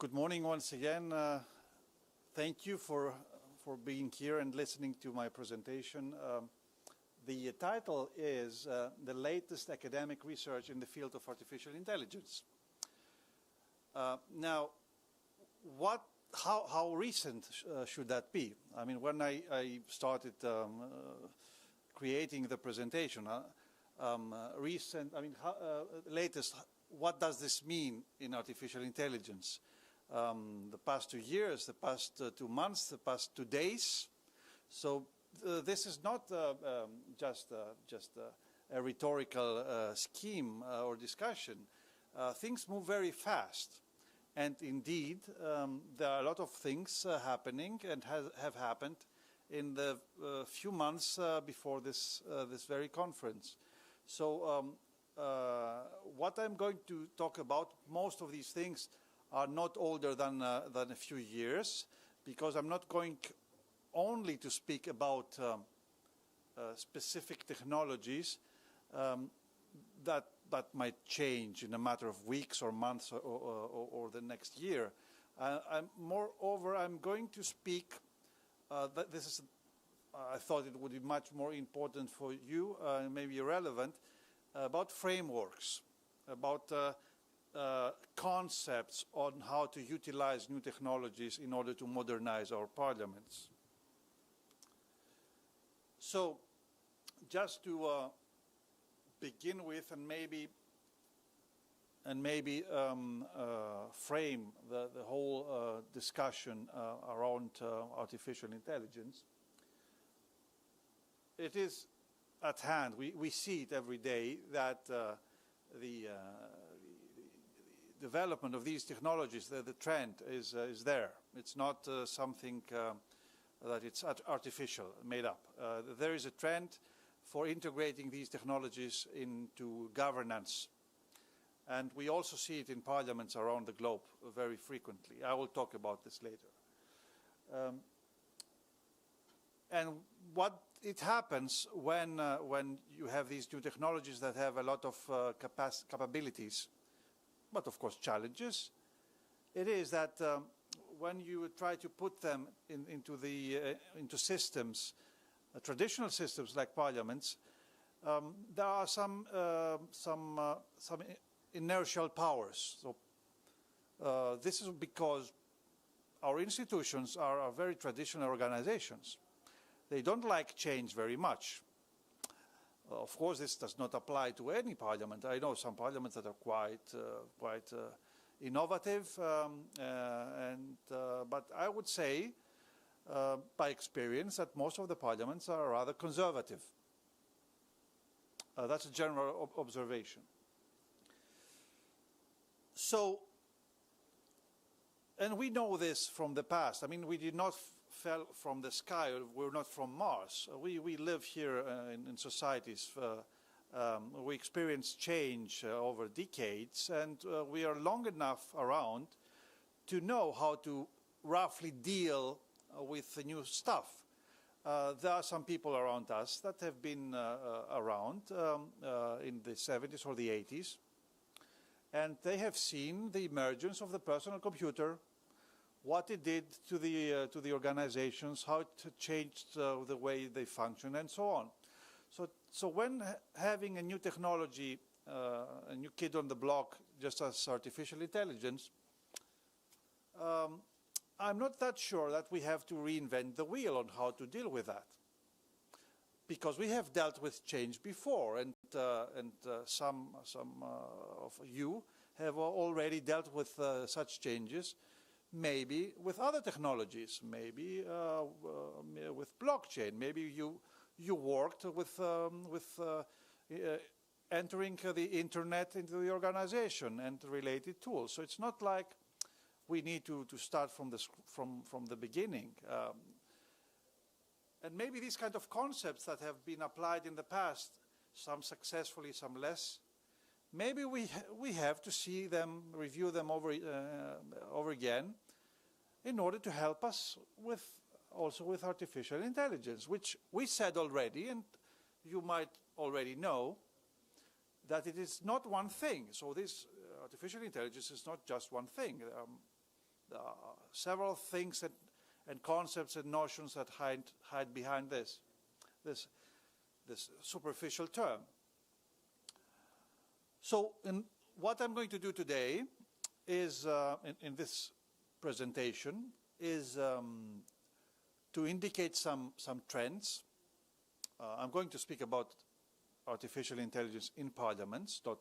Good morning once again. Thank you for being here and listening to my presentation. The title is The Latest Academic Research in the Field of Artificial Intelligence. Now, how recent should that be? I mean, when I started creating the presentation, latest, what does this mean in artificial intelligence? The past 2 years, the past 2 months, the past 2 days. So this is not just a rhetorical scheme or discussion. Things move very fast. And indeed, there are a lot of things happening and have happened in the few months before this very conference. So what I'm going to talk about, most of these things are not older than a few years, because I'm not going only to speak about specific technologies that might change in a matter of weeks or months or the next year. Moreover, I'm going to speak, I thought it would be much more important for you, maybe relevant, about frameworks, about concepts on how to utilize new technologies in order to modernize our parliaments. So, just to begin with, and maybe frame the whole discussion around artificial intelligence, it is at hand. We see it every day that the development of these technologies, the trend is there. It's not something that it's artificial, made up. There is a trend for integrating these technologies into governance. And we also see it in parliaments around the globe very frequently. I will talk about this later. And what it happens when you have these new technologies that have a lot of capabilities, but of course challenges, it is that when you try to put them into systems, traditional systems like parliaments, there are some inertial powers. So this is because our institutions are very traditional organizations. They don't like change very much. Of course, this does not apply to any parliament. I know some parliaments that are quite innovative, but I would say, by experience, that most of the parliaments are rather conservative. That's a general observation. So, and we know this from the past. I mean, we did not fell from the sky. We're not from Mars. We live here in societies. We experience change over decades, and we are long enough around to know how to roughly deal with the new stuff. There are some people around us that have been around in the 70s or the 80s, and they have seen the emergence of the personal computer, what it did to the organizations, how it changed the way they function, and so on. So when having a new technology, a new kid on the block, just as artificial intelligence, I'm not that sure that we have to reinvent the wheel on how to deal with that, because we have dealt with change before, and some of you have already dealt with such changes. Maybe with other technologies, maybe with blockchain. Maybe you worked with entering the internet into the organization and related tools. So it's not like we need to start from the beginning. And maybe these kind of concepts that have been applied in the past, some successfully, some less, maybe we have to see them, review them over again, in order to help us also with artificial intelligence, which we said already, and you might already know, that it is not one thing. So this artificial intelligence is not just one thing. several things and concepts and notions that hide behind this superficial term. So what I'm going to do today is, in this presentation, is to indicate some trends. I'm going to speak about artificial intelligence in parliaments, not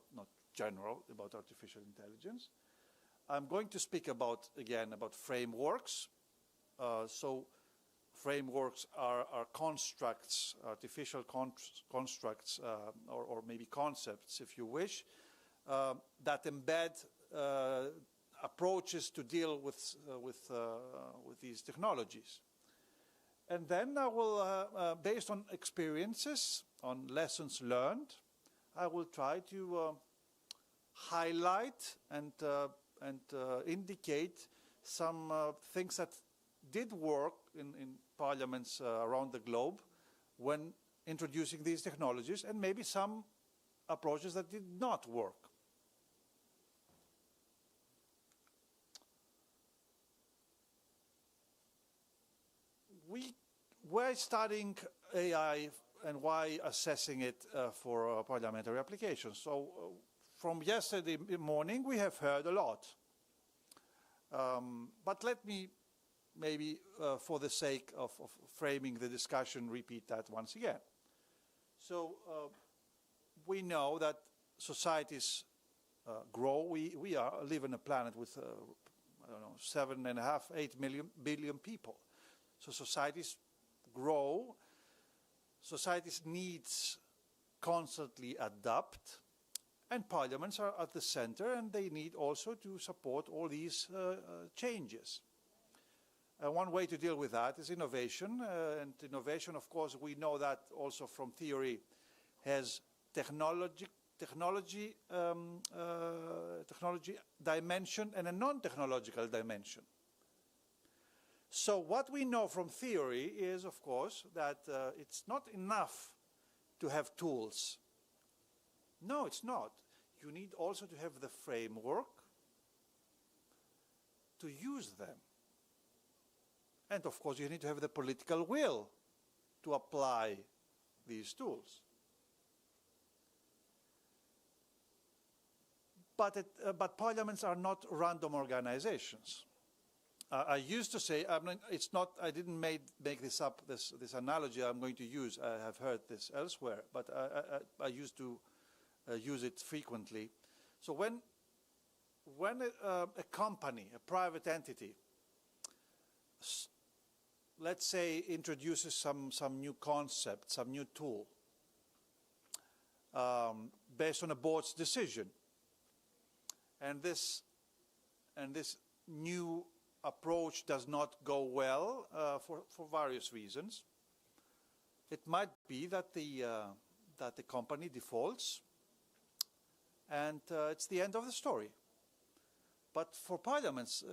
general about artificial intelligence. I'm going to speak about, again, about frameworks. So frameworks are constructs, artificial constructs, or maybe concepts, if you wish, that embed approaches to deal with these technologies. And then I will, based on experiences, on lessons learned, I will try to highlight and indicate some things that did work in parliaments around the globe when introducing these technologies, and maybe some approaches that did not work. We're studying AI and why assessing it for parliamentary applications. So from yesterday morning, we have heard a lot. But let me maybe, for the sake of framing the discussion, repeat that once again. So we know that societies grow. We live on a planet with, I don't know, 7.5, 8 billion people. So societies grow. Societies' needs constantly adapt. And parliaments are at the center, and they need also to support all these changes. One way to deal with that is innovation. And innovation, of course, we know that also from theory, has technology dimension and a non-technological dimension. So what we know from theory is, of course, that it's not enough to have tools. No, it's not. You need also to have the framework to use them. And of course, you need to have the political will to apply these tools. But parliaments are not random organizations. I used to say, I didn't make this up, this analogy I'm going to use. I have heard this elsewhere, but I used to use it frequently. So when a company, a private entity, let's say introduces some new concept, some new tool, based on a board's decision, and this new approach does not go well for various reasons. It might be that the company defaults, and it's the end of the story. But for parliaments,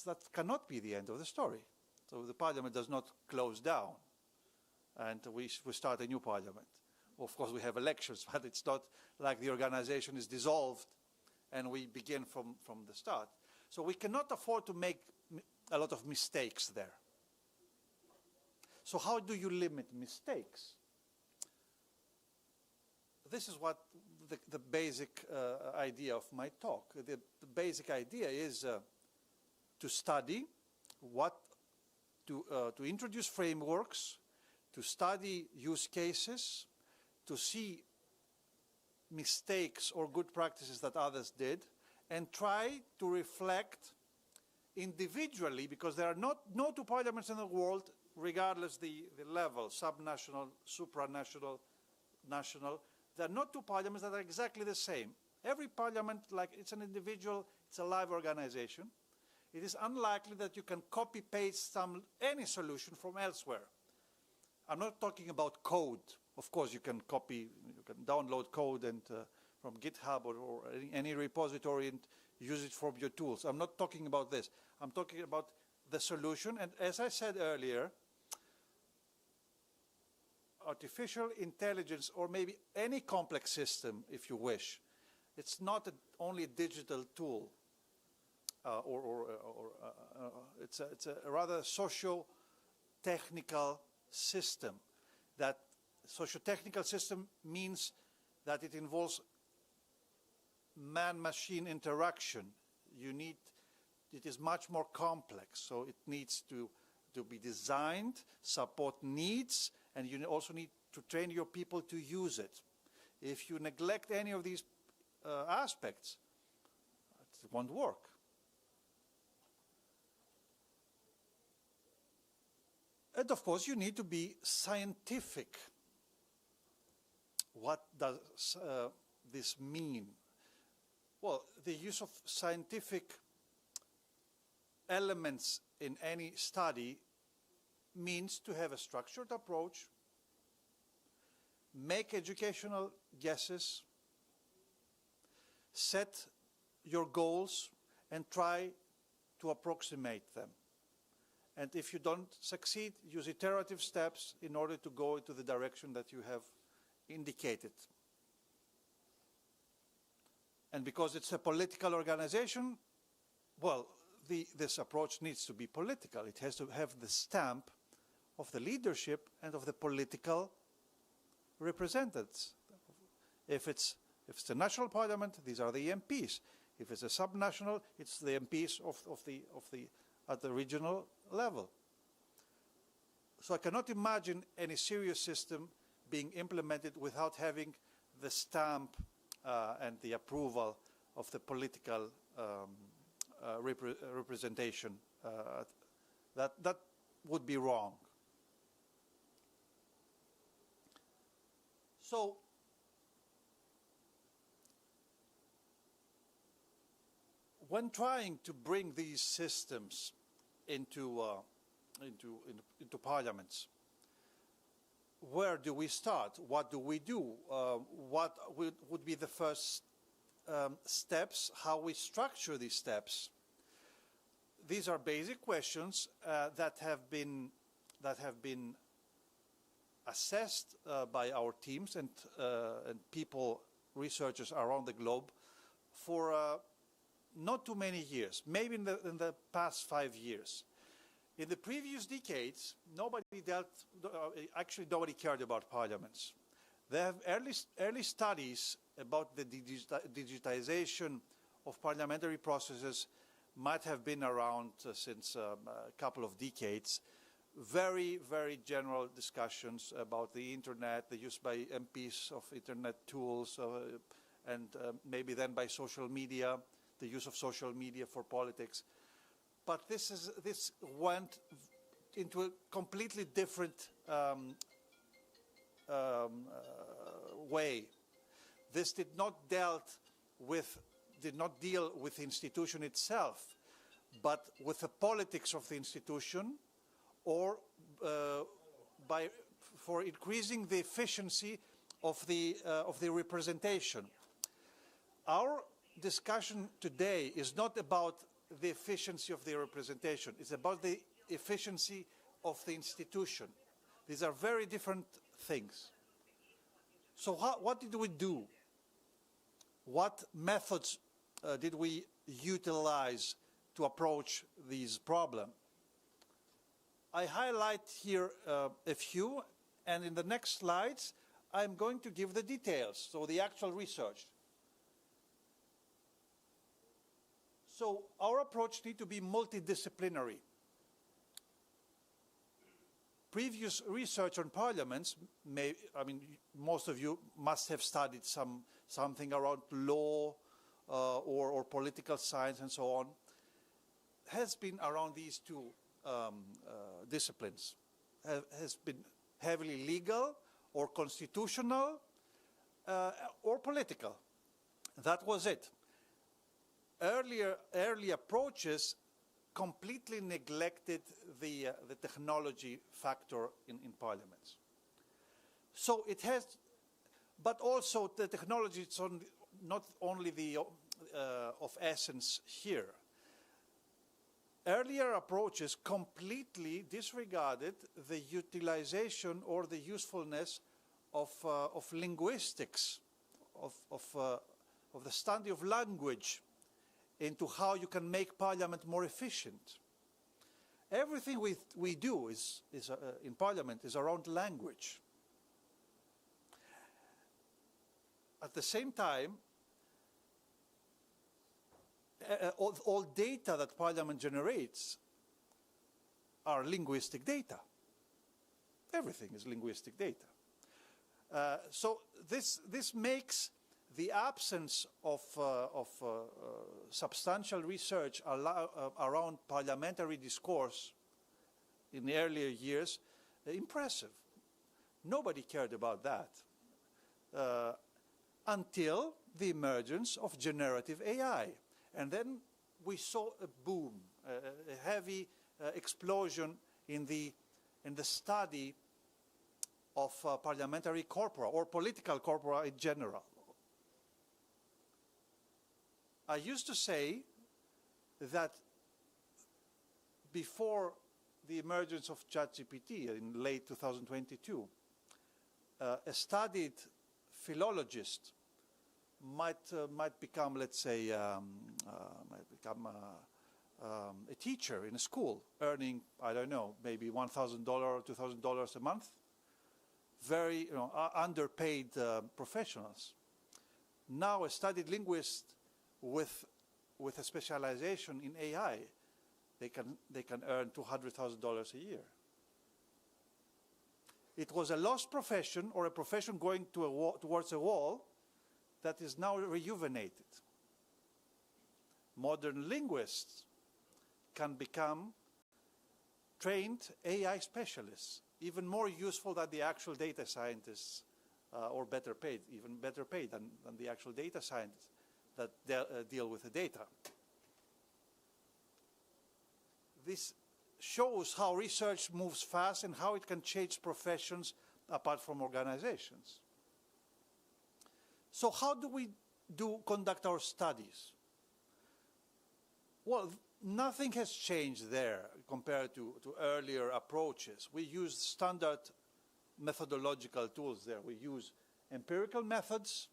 that cannot be the end of the story. So the parliament does not close down, and we start a new parliament. Of course, we have elections, but it's not like the organization is dissolved and we begin from the start. So we cannot afford to make a lot of mistakes there. So how do you limit mistakes? This is what the basic idea of my talk. The basic idea is to study to introduce frameworks, to study use cases, to see mistakes or good practices that others did, and try to reflect individually, because there are no two parliaments in the world, regardless the level, subnational, supranational, national, there are not two parliaments that are exactly the same. Every parliament, like it's an individual, it's a live organization. It is unlikely that you can copy-paste any solution from elsewhere. I'm not talking about code. Of course, you can download code and from GitHub or any repository and use it for your tools. I'm not talking about this. I'm talking about the solution. And as I said earlier, artificial intelligence, or maybe any complex system, if you wish, it's not only a digital tool. it's a rather socio-technical system. That socio-technical system means that it involves man-machine interaction. It is much more complex, so it needs to be designed, support needs, and you also need to train your people to use it. If you neglect any of these aspects, it won't work. And of course, you need to be scientific. What does this mean? Well, the use of scientific elements in any study means to have a structured approach, make educational guesses, set your goals, and try to approximate them. And if you don't succeed, use iterative steps in order to go into the direction that you have indicated. And because it's a political organization, well, this approach needs to be political. It has to have the stamp of the leadership and of the political representatives. If it's the national parliament, these are the MPs. If it's a subnational, it's the MPs at the regional level. So I cannot imagine any serious system being implemented without having the stamp and the approval of the political representation. That would be wrong. So when trying to bring these systems into parliaments, where do we start? What do we do? What would be the first steps? How we structure these steps? These are basic questions that have been assessed by our teams and people, researchers around the globe, for not too many years, maybe in the past 5 years. In the previous decades, nobody cared about parliaments. There have early studies about the digitization of parliamentary processes might have been around since a couple of decades. Very, very general discussions about the internet, the use by MPs of internet tools, and maybe then by social media, the use of social media for politics. But this went into a completely different way. This did not deal with the institution itself, but with the politics of the institution, or for increasing the efficiency of the representation. Our discussion today is not about the efficiency of the representation. It's about the efficiency of the institution. These are very different things. So what did we do? What methods did we utilize to approach these problems? I highlight here a few, and in the next slides, I'm going to give the details, so the actual research. So our approach needs to be multidisciplinary. Previous research on parliaments, most of you must have studied something around law or political science and so on, has been around these two disciplines. Has been heavily legal or constitutional or political. That was it. Early approaches completely neglected the technology factor in parliaments. So it has, but also the technology is not only of essence here. Earlier approaches completely disregarded the utilization or the usefulness of linguistics, of the study of language into how you can make Parliament more efficient. Everything we do in Parliament is around language. At the same time, all data that Parliament generates are linguistic data. Everything is linguistic data. So this makes the absence of substantial research around parliamentary discourse in the earlier years impressive. Nobody cared about that until the emergence of generative AI. And then we saw a boom, a heavy explosion in the study of parliamentary corpora or political corpora in general. I used to say that before the emergence of ChatGPT in late 2022, a studied philologist might become, let's say, a teacher in a school, earning, I don't know, maybe $1,000 or $2,000 a month. Very underpaid professionals. Now a studied linguist with a specialization in AI, they can earn $200,000 a year. It was a lost profession, or a profession going towards a wall, that is now rejuvenated. Modern linguists can become trained AI specialists, even more useful than the actual data scientists, or better paid, even better paid than the actual data scientists that deal with the data. This shows how research moves fast and how it can change professions apart from organizations. So how do we conduct our studies? Well, nothing has changed there compared to earlier approaches. We use standard methodological tools there. We use empirical methods,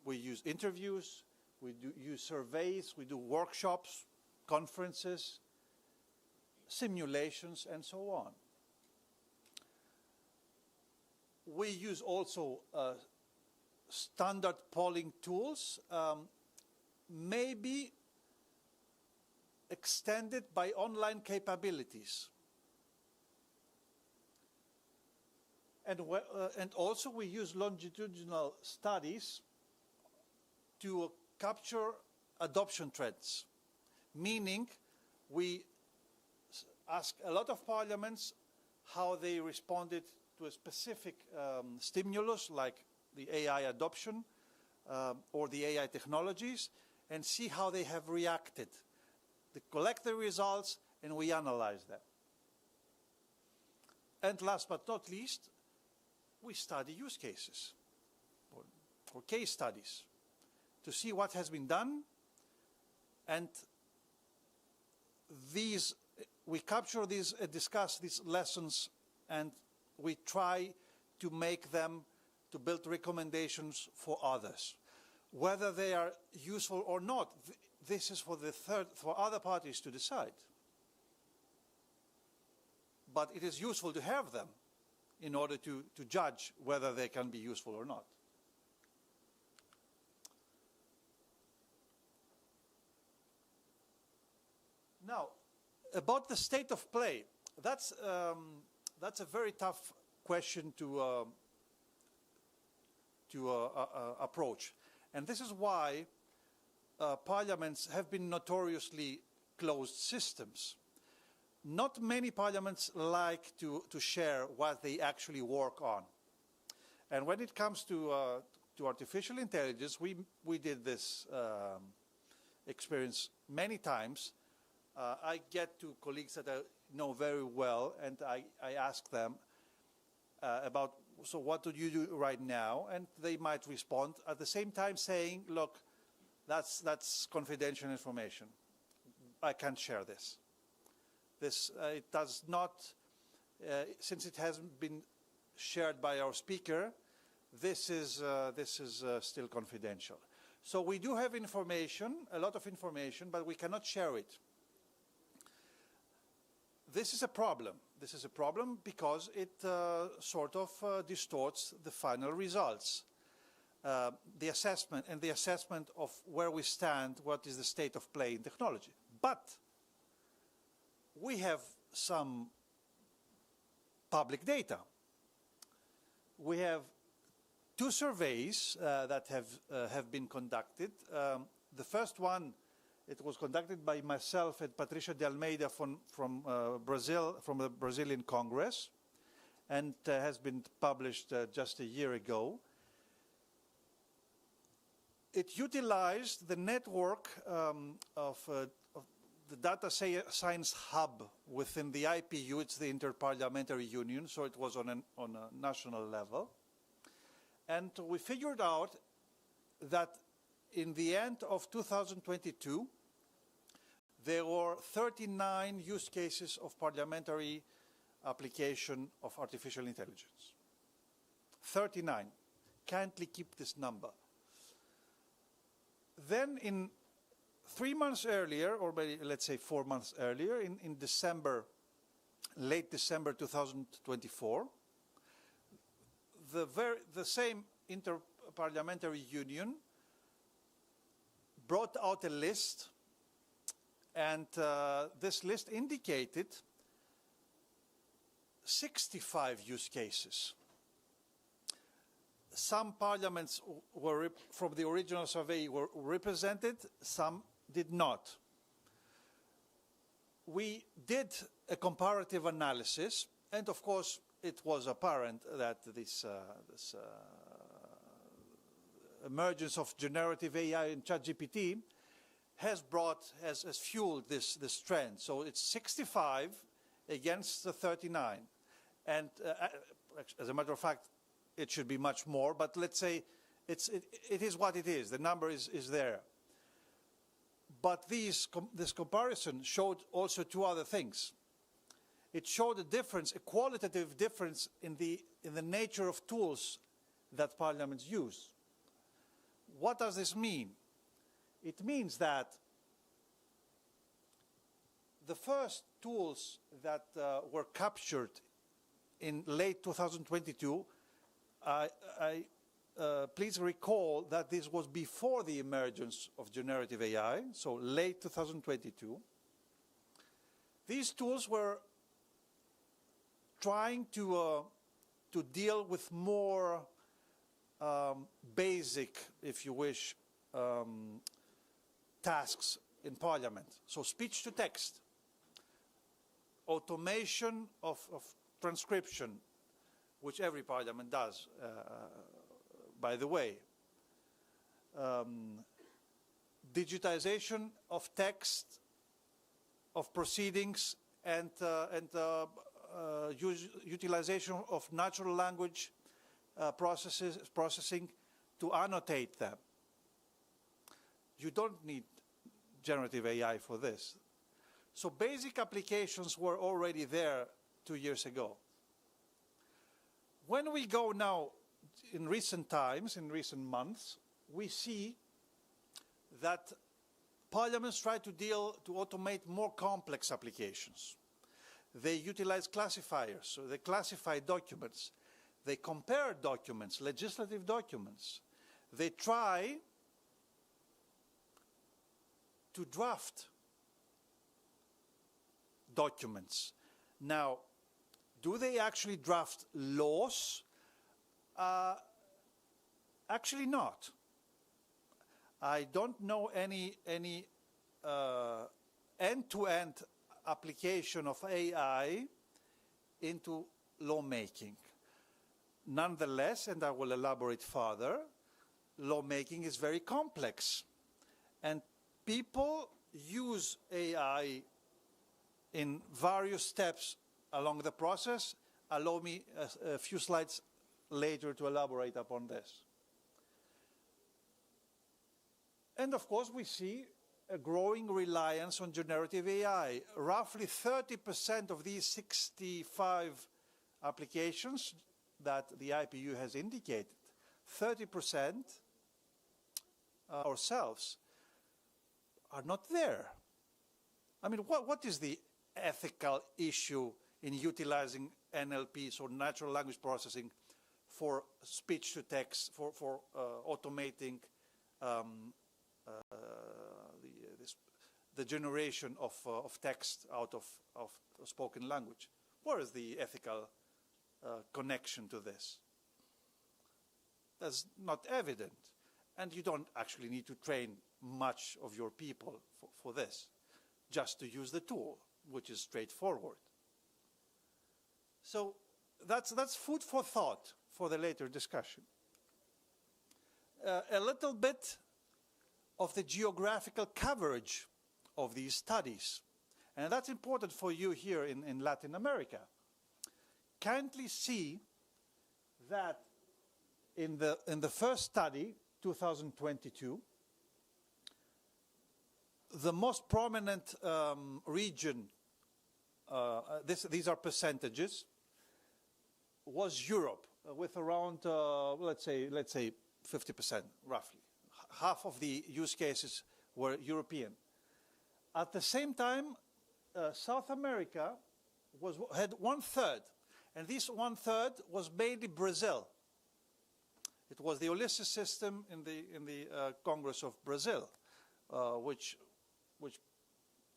we use interviews, we use surveys, we do workshops, conferences, simulations, and so on. We use also standard polling tools, maybe extended by online capabilities. And also we use longitudinal studies to capture adoption trends, meaning we ask a lot of parliaments how they responded to a specific stimulus like the AI adoption or the AI technologies, and see how they have reacted. They collect the results and we analyze them. And last but not least, we study use cases or case studies to see what has been done, and we capture these, discuss these lessons, and we try to make them, to build recommendations for others. Whether they are useful or not, this is for other parties to decide. But it is useful to have them in order to judge whether they can be useful or not. Now, about the state of play, that's a very tough question to approach. And this is why parliaments have been notoriously closed systems. Not many parliaments like to share what they actually work on. And when it comes to artificial intelligence, we did this experience many times. I get to colleagues that I know very well, and I ask them about, so what do you do right now? And they might respond at the same time saying, look, that's confidential information. I can't share this. It does not, since it hasn't been shared by our speaker, this is still confidential. So we do have information, a lot of information, but we cannot share it. This is a problem. This is a problem because it sort of distorts the final results. The assessment of where we stand, what is the state of play in technology. But we have some public data. We have two surveys that have been conducted. The first one, it was conducted by myself and Patricia de Almeida from Brazil, from the Brazilian Congress, and has been published just a year ago. It utilized the network of the data science hub within the IPU. It's the Interparliamentary Union, so it was on a national level. And we figured out that in the end of 2022, there were 39 use cases of parliamentary application of artificial intelligence. 39. Can't keep this number. Then in 3 months earlier, or maybe let's say 4 months earlier, in December, late December 2024, the same Interparliamentary Union brought out a list, and this list indicated 65 use cases. Some parliaments were from the original survey were represented, some did not. We did a comparative analysis, and of course it was apparent that this emergence of generative AI and ChatGPT has fueled this trend. So it's 65 against the 39. And as a matter of fact, it should be much more, but let's say it is what it is. The number is there. But this comparison showed also two other things. It showed a difference, a qualitative difference in the nature of tools that parliaments use. What does this mean? It means that the first tools that were captured in late 2022, please recall that this was before the emergence of generative AI, so late 2022. These tools were trying to deal with more basic, if you wish, tasks in Parliament. So speech to text, automation of transcription, which every Parliament does, by the way. Digitization of text, of proceedings, and utilization of natural language processing to annotate them. You don't need generative AI for this. So basic applications were already there 2 years ago. When we go now in recent times, in recent months, we see that parliaments try to automate more complex applications. They utilize classifiers, so they classify documents. They compare documents, legislative documents. They try to draft documents. Now, do they actually draft laws? Actually not. I don't know any end-to-end application of AI into lawmaking. Nonetheless, and I will elaborate further, lawmaking is very complex. And people use AI in various steps along the process. Allow me a few slides later to elaborate upon this. And of course, we see a growing reliance on generative AI. Roughly 30% of these 65 applications that the IPU has indicated, 30% ourselves are not there. I mean, what is the ethical issue in utilizing NLPs or natural language processing for speech to text, for automating the generation of text out of spoken language? Where is the ethical connection to this? That's not evident. And you don't actually need to train much of your people for this, just to use the tool, which is straightforward. So that's food for thought for the later discussion. A little bit of the geographical coverage of these studies. And that's important for you here in Latin America. Kindly see that in the first study, 2022, the most prominent region, these are percentages, was Europe, with around, let's say 50%, roughly. Half of the use cases were European. At the same time, South America had 1/3, and this 1/3 was mainly Brazil. It was the Ulysses system in the Congress of Brazil, which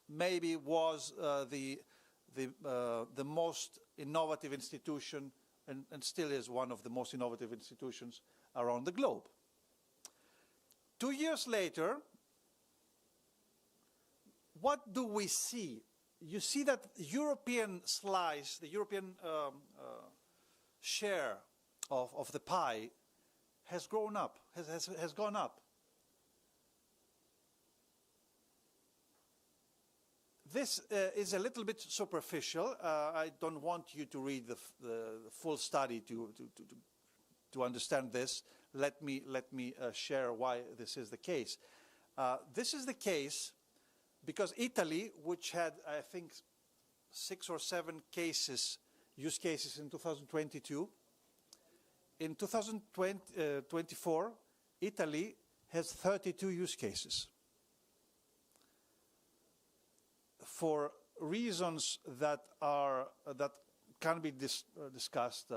maybe was the most innovative institution, and still is one of the most innovative institutions around the globe. 2 years later, what do we see? You see that European slice, the European share of the pie has grown up, has gone up. This is a little bit superficial. I don't want you to read the full study to understand this. Let me share why this is the case. This is the case because Italy, which had, I think, 6 or 7 use cases in 2022, in 2024, Italy has 32 use cases. For reasons that can be discussed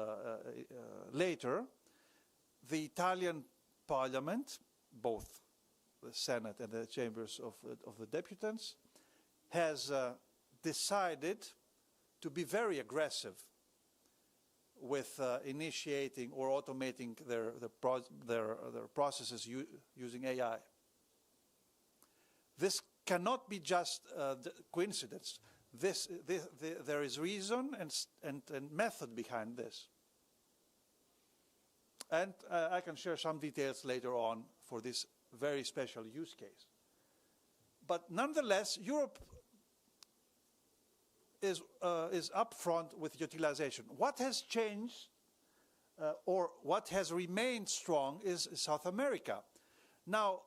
later, the Italian Parliament, both the Senate and the chambers of the deputies, has decided to be very aggressive with initiating or automating their processes using AI. This cannot be just coincidence. There is reason and method behind this. And I can share some details later on for this very special use case. But nonetheless, Europe is upfront with utilization. What has changed or what has remained strong is South America. Now,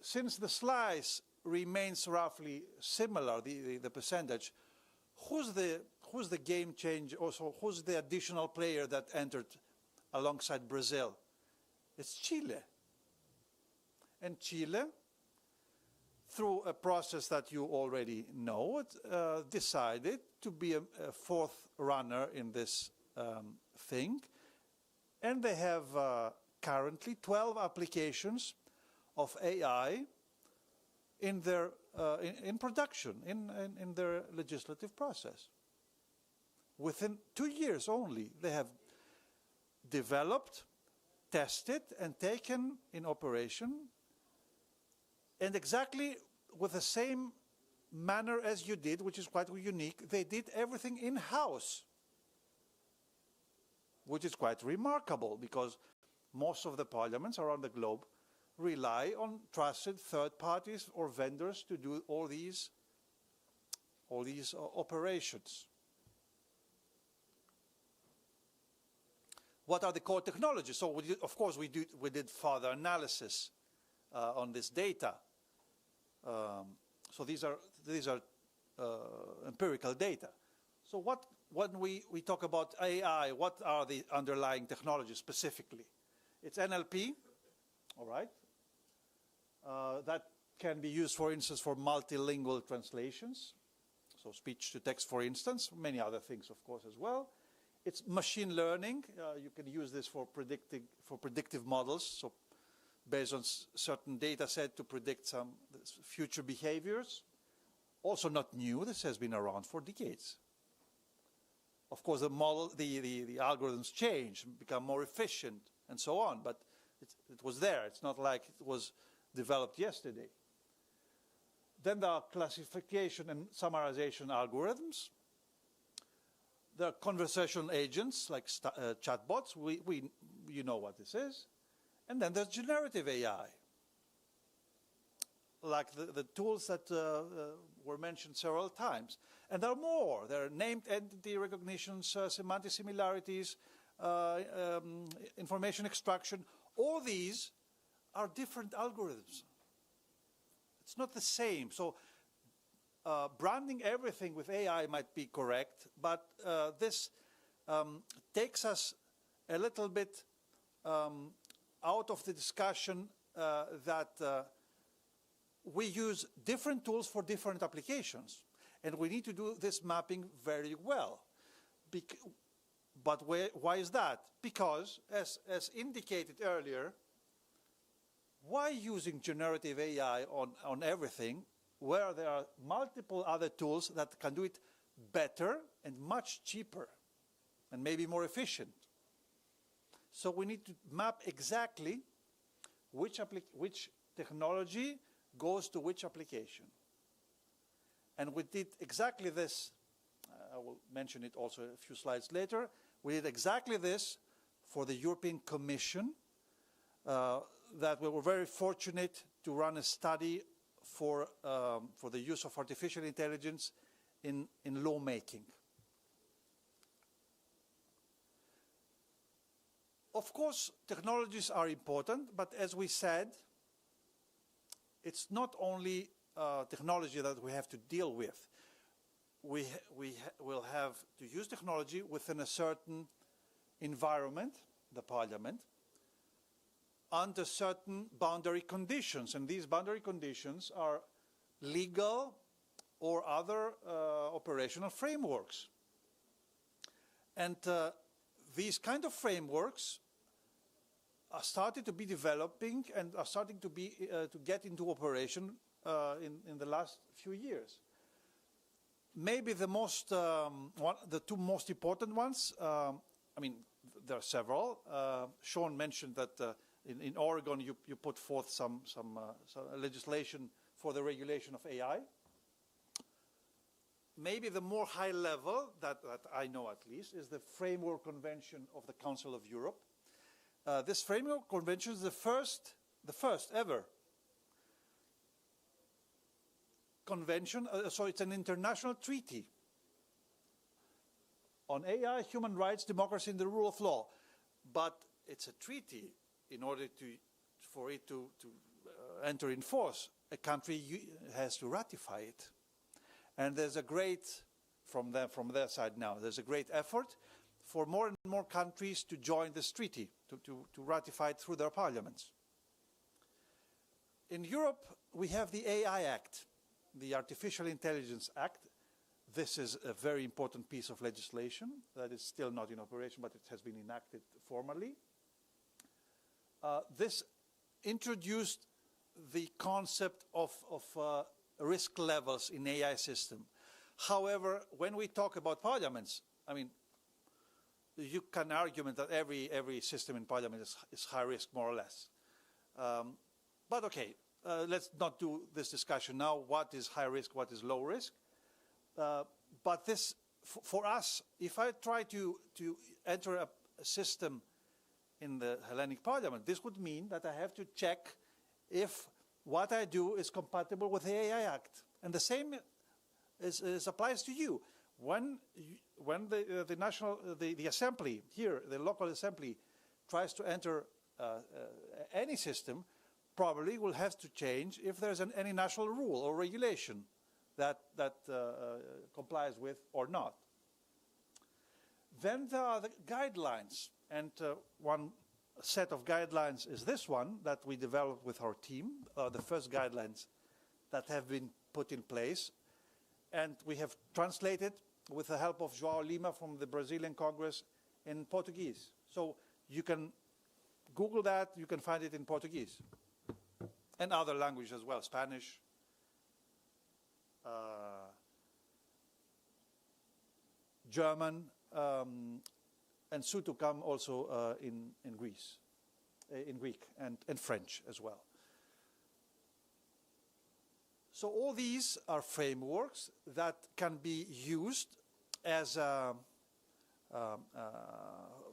since the slice remains roughly similar, the percentage, who's the game changer? Also, who's the additional player that entered alongside Brazil? It's Chile. And Chile, through a process that you already know, decided to be a fourth runner in this thing. And they have currently 12 applications of AI in their in production, in their legislative process. Within 2 years only, they have developed, tested, and taken in operation, and exactly with the same manner as you did, which is quite unique. They did everything in-house, which is quite remarkable because most of the parliaments around the globe rely on trusted third parties or vendors to do all these operations. What are the core technologies? So of course we did further analysis on this data. So these are empirical data. So when we talk about AI, what are the underlying technologies specifically? It's NLP, all right? That can be used, for instance, for multilingual translations, so speech to text, for instance, many other things, of course, as well. It's machine learning. You can use this for predictive models, so based on certain data set to predict some future behaviors. Also not new, this has been around for decades. Of course, the algorithms change, become more efficient, and so on, but it was there. It's not like it was developed yesterday. Then there are classification and summarization algorithms. There are conversational agents like chatbots. You know what this is. And then there's generative AI, like the tools that were mentioned several times. And there are more. There are named entity recognitions, semantic similarities, information extraction. All these are different algorithms. It's not the same. So branding everything with AI might be correct, but this takes us a little bit out of the discussion that we use different tools for different applications. And we need to do this mapping very well. But why is that? Because, as indicated earlier, why using generative AI on everything where there are multiple other tools that can do it better and much cheaper and maybe more efficient? So we need to map exactly which technology goes to which application. And we did exactly this. I will mention it also a few slides later. We did exactly this for the European Commission, that we were very fortunate to run a study for the use of artificial intelligence in lawmaking. Of course, technologies are important, but as we said, it's not only technology that we have to deal with. We will have to use technology within a certain environment, the Parliament, under certain boundary conditions. And these boundary conditions are legal or other operational frameworks. And these kind of frameworks are started to be developing and are starting to be to get into operation in the last few years. Maybe the two most important ones. I mean, there are several. Sean mentioned that in Oregon you put forth some legislation for the regulation of AI. Maybe the more high level that I know at least is the Framework Convention of the Council of Europe. This Framework Convention is the first ever convention, so it's an international treaty on AI, human rights, democracy, and the rule of law. But it's a treaty. In order for it to enter in force, a country has to ratify it. And there's a great, from their side now, there's a great effort for more and more countries to join this treaty, to ratify it through their parliaments. In Europe, we have the AI Act, the Artificial Intelligence Act. This is a very important piece of legislation that is still not in operation, but it has been enacted formally. This introduced the concept of risk levels in AI system. However, when we talk about parliaments, I mean, you can argue that every system in parliament is high risk, more or less. But okay, let's not do this discussion now. What is high risk, what is low risk? But this, for us, if I try to enter a system in the Hellenic Parliament, this would mean that I have to check if what I do is compatible with the AI Act. And the same applies to you. When the assembly here, the local assembly, tries to enter any system, probably will have to change if there's any national rule or regulation that complies with or not. Then there are the guidelines, and one set of guidelines is this one that we developed with our team, the first guidelines that have been put in place. And we have translated with the help of João Lima from the Brazilian Congress in Portuguese. So you can Google that, you can find it in Portuguese. And other languages as well, Spanish, German, and soon to come also in Greece, in Greek and French as well. So all these are frameworks that can be used as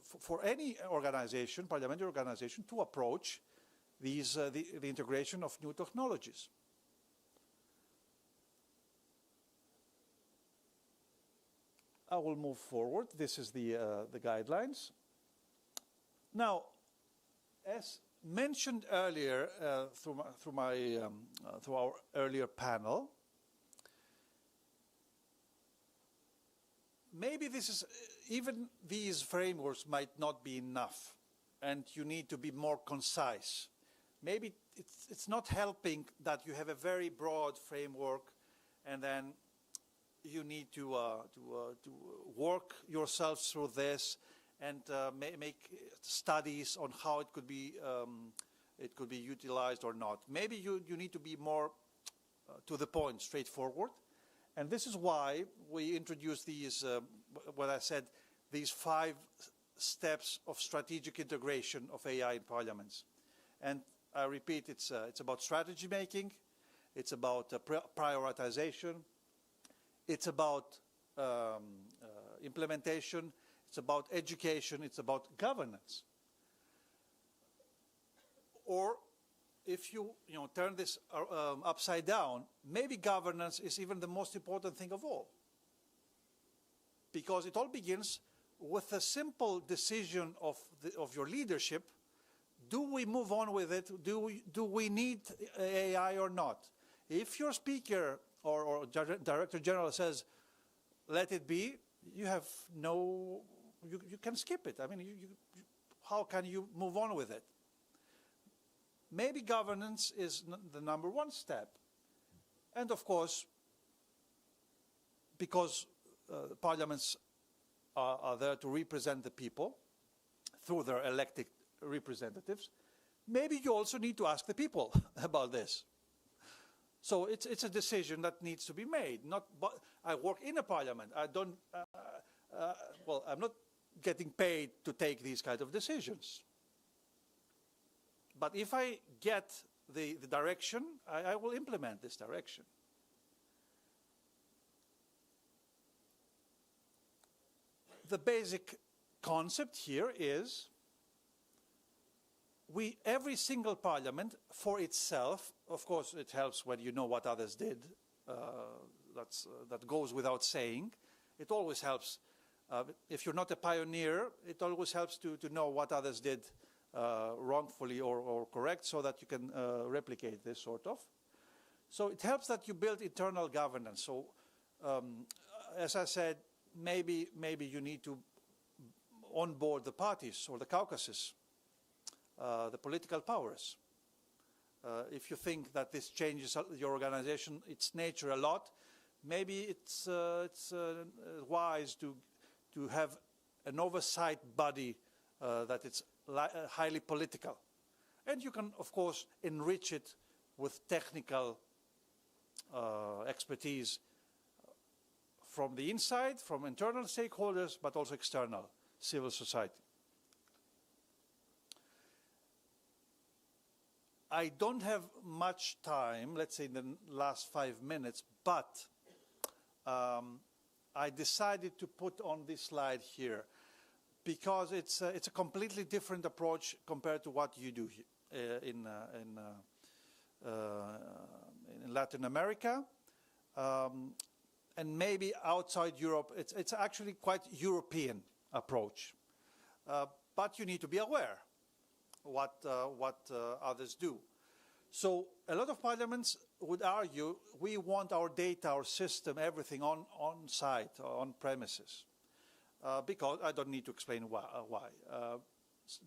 for any organization, parliamentary organization, to approach these, the integration of new technologies. I will move forward. This is the guidelines. Now, as mentioned earlier through our earlier panel, maybe this is, even these frameworks might not be enough, and you need to be more concise. Maybe it's not helping that you have a very broad framework, and then you need to work yourselves through this and make studies on how it could be utilized or not. Maybe you need to be more to the point, straightforward. And this is why we introduced these, what I said, these 5 steps of strategic integration of AI in parliaments. And I repeat, it's about strategy making, it's about prioritization, it's about implementation, it's about education, it's about governance. Or if you turn this upside down, maybe governance is even the most important thing of all. Because it all begins with a simple decision of your leadership. Do we move on with it? Do we need AI or not? If your speaker or Director General says, let it be, you have no, you can skip it. I mean, how can you move on with it? Maybe governance is the #1 step. And of course, because parliaments are there to represent the people through their elected representatives, maybe you also need to ask the people about this. So it's a decision that needs to be made. But I work in a parliament. I don't, well, I'm not getting paid to take these kind of decisions. But if I get the direction, I will implement this direction. The basic concept here is every single parliament for itself, of course it helps when you know what others did, that goes without saying. It always helps, if you're not a pioneer, it always helps to know what others did wrongfully or correct, so that you can replicate this sort of. So it helps that you build internal governance. So as I said, maybe you need to onboard the parties or the caucuses, the political powers. If you think that this changes your organization, its nature a lot, maybe it's wise to have an oversight body that it's highly political. And you can, of course, enrich it with technical expertise from the inside, from internal stakeholders, but also external, civil society. I don't have much time, let's say in the last 5 minutes, but I decided to put on this slide here because it's a completely different approach compared to what you do in Latin America, and maybe outside Europe. It's actually quite European approach, but you need to be aware what others do. So a lot of parliaments would argue we want our data, our system, everything on site, on premises, because I don't need to explain why.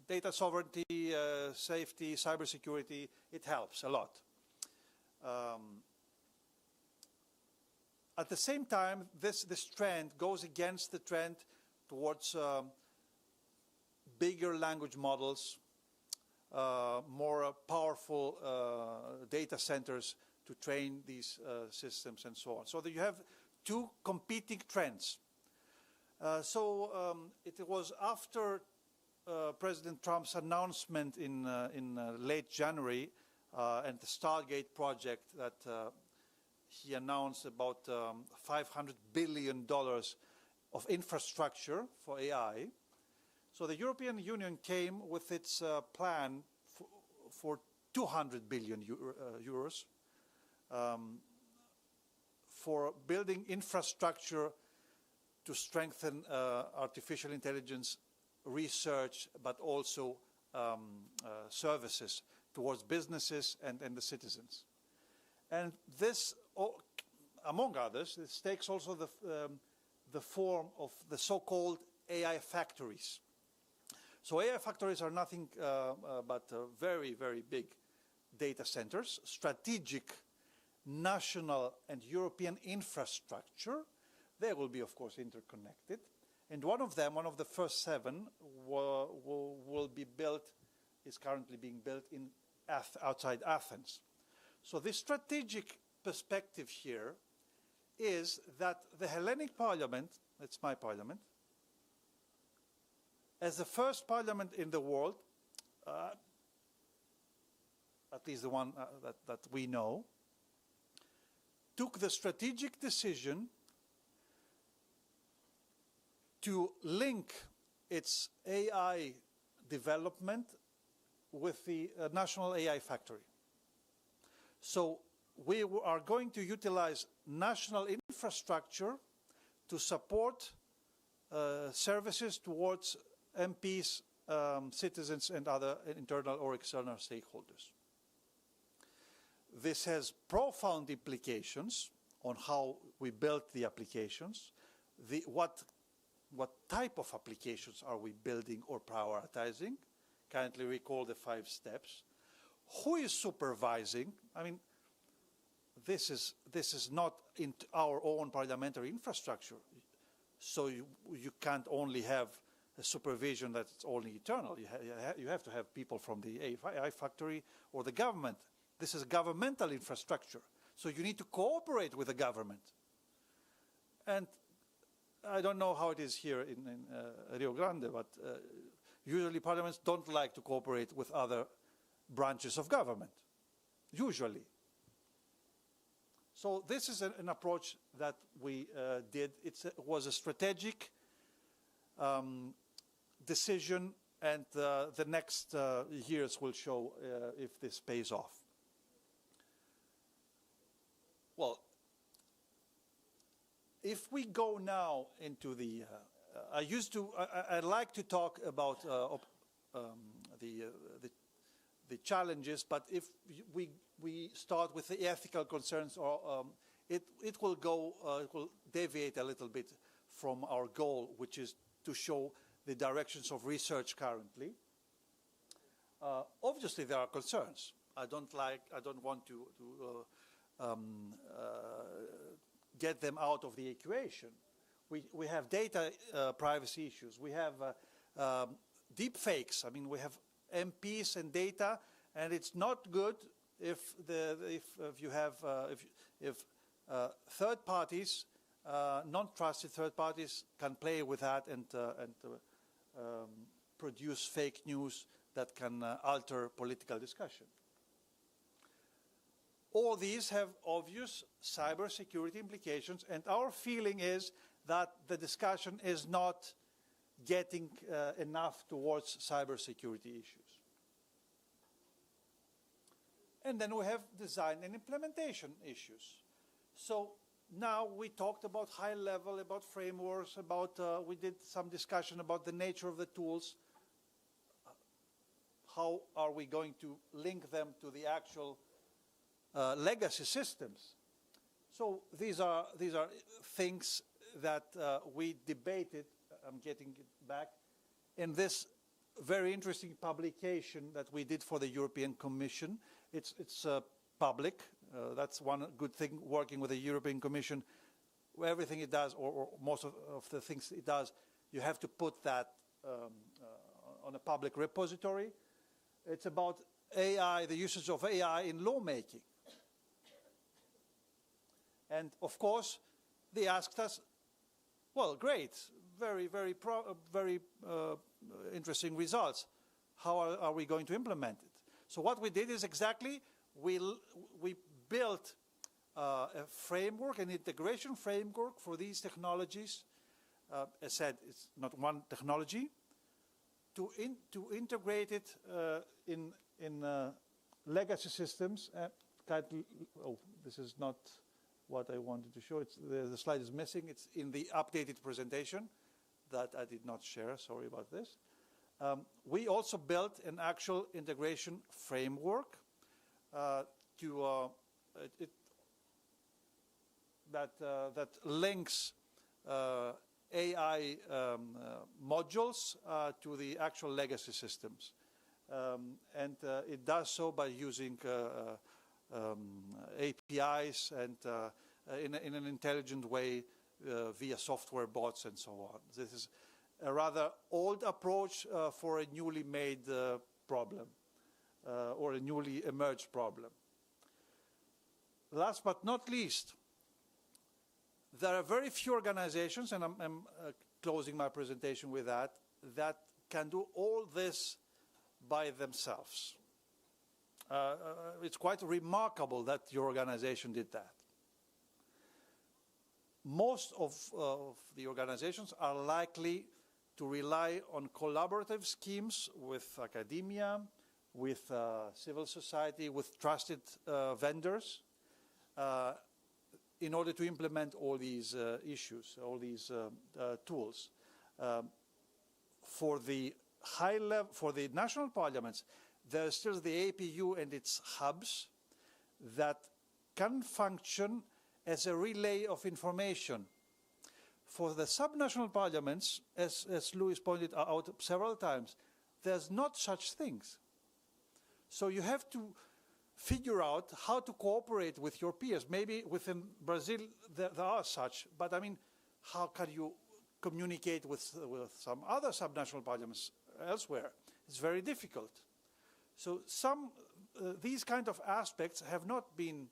Data sovereignty, safety, cybersecurity, it helps a lot. At the same time, this trend goes against the trend towards bigger language models, more powerful data centers to train these systems and so on. So that you have two competing trends. It was after President Trump's announcement in late January and the Stargate project that he announced about $500 billion of infrastructure for AI. So the European Union came with its plan for 200 billion euros for building infrastructure to strengthen artificial intelligence research, but also services towards businesses and the citizens. And this, among others, this takes also the form of the so-called AI factories. So AI factories are nothing but very, very big data centers, strategic national and European infrastructure. They will be, of course, interconnected. And one of them, one of the first 7, will be built, is currently being built in outside Athens. So the strategic perspective here is that the Hellenic Parliament, it's my parliament, as the first parliament in the world, at least the one that we know, took the strategic decision to link its AI development with the National AI Factory. So we are going to utilize national infrastructure to support services towards MPs, citizens, and other internal or external stakeholders. This has profound implications on how we build the applications, what type of applications are we building or prioritizing. Currently we call the 5 steps. Who is supervising? I mean, this is not in our own parliamentary infrastructure. So you can't only have a supervision that's only eternal. You have to have people from the AI factory or the government. This is governmental infrastructure. So you need to cooperate with the government. And I don't know how it is here in Rio Grande, but usually parliaments don't like to cooperate with other branches of government, usually. So this is an approach that we did. It was a strategic decision, and the next years will show if this pays off. Well, if we go now into the, I like to talk about the challenges, but if we start with the ethical concerns, or it will deviate a little bit from our goal, which is to show the directions of research currently. Obviously, there are concerns. I don't want to get them out of the equation. We have data privacy issues. We have deep fakes. I mean, we have MPs and data, and it's not good if you have third parties, non-trusted third parties, can play with that and produce fake news that can alter political discussion. All these have obvious cybersecurity implications, and our feeling is that the discussion is not getting enough towards cybersecurity issues. And then we have design and implementation issues. So now we talked about high level, about frameworks, we did some discussion about the nature of the tools. How are we going to link them to the actual legacy systems? So these are things that we debated. I'm getting it back in this very interesting publication that we did for the European Commission. It's public. That's one good thing working with the European Commission. Everything it does, or most of the things it does, you have to put that on a public repository. It's about AI, the usage of AI in lawmaking. And of course, they asked us, well, great, very interesting results. How are we going to implement it? So what we did is exactly, we built a framework, an integration framework for these technologies. As I said, it's not one technology. To integrate it in legacy systems. Oh, this is not what I wanted to show. The slide is missing. It's in the updated presentation that I did not share. Sorry about this. We also built an actual integration framework that links AI modules to the actual legacy systems. And it does so by using APIs and in an intelligent way via software bots and so on. This is a rather old approach for a newly made problem or a newly emerged problem. Last but not least, there are very few organizations, and I'm closing my presentation with that can do all this by themselves. It's quite remarkable that your organization did that. Most of the organizations are likely to rely on collaborative schemes with academia, with civil society, with trusted vendors, in order to implement all these issues, all these tools. For the high level, for the national parliaments, there's still the APU and its hubs that can function as a relay of information. For the subnational parliaments, as Louis pointed out several times, there's not such things. So you have to figure out how to cooperate with your peers. Maybe within Brazil there are such, but I mean, how can you communicate with some other subnational parliaments elsewhere? It's very difficult. So these kind of aspects have not been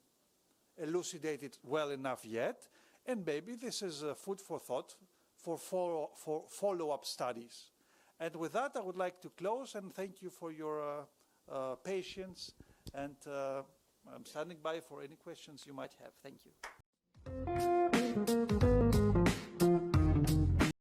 elucidated well enough yet, and maybe this is food for thought for follow-up studies. And with that, I would like to close and thank you for your patience, and I'm standing by for any questions you might have. Thank you.